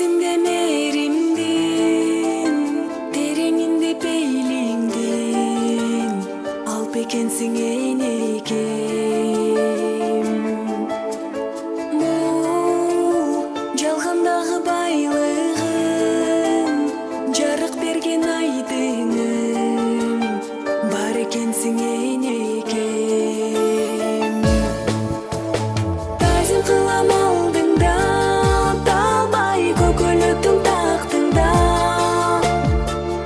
Тезимде мээримдин, тереңинде пейлиңдин, алып экенсиң энекем. Бул жалгандагы байлыгым, жарык берген айдыңым, бар экенсиң энекем. Тазим кылам алдыңда, талбай көкөлөктүң тактыңда,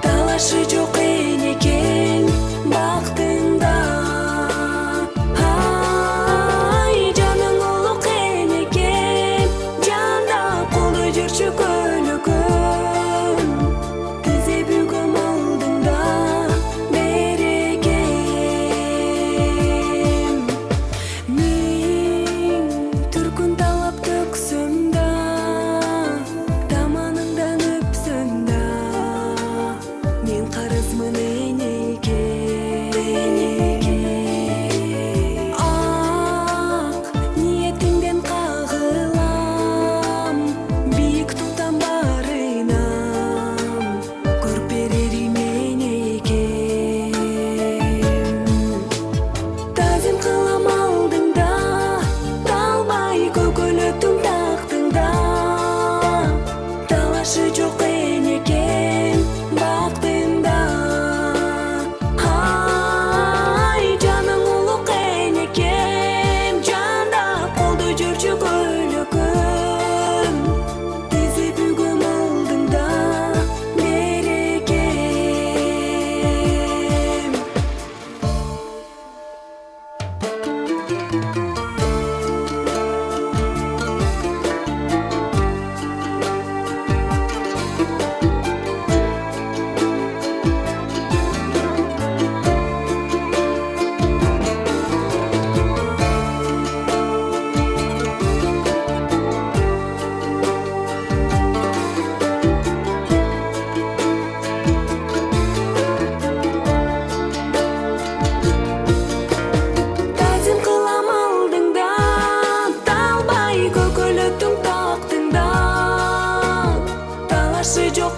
талашы жок энекем бактыңда. Ай, жаның улук энекем, жанда колдо жүрчү көлөкөм, тизе бүгөм алдыңда берекем. Миң түркүн талап төксөм да, таманыңдан өпсөм да, мен карызмын энекем. Ак ниетиңден кагылам, бийик тутам барынам, көрүп берерим энекем. Тазим кылам алдыңда, талбай көкөлөктүң тактыңда, талашы жок энекем бактыңда. Ай, жаның улук энекем, жанда колдо жүрчү көлөкөм, тизе бүгөм алдыңда берекем. Тазим кылам алдыңда, талбай көкөлөктүң тактыңда, талашы жок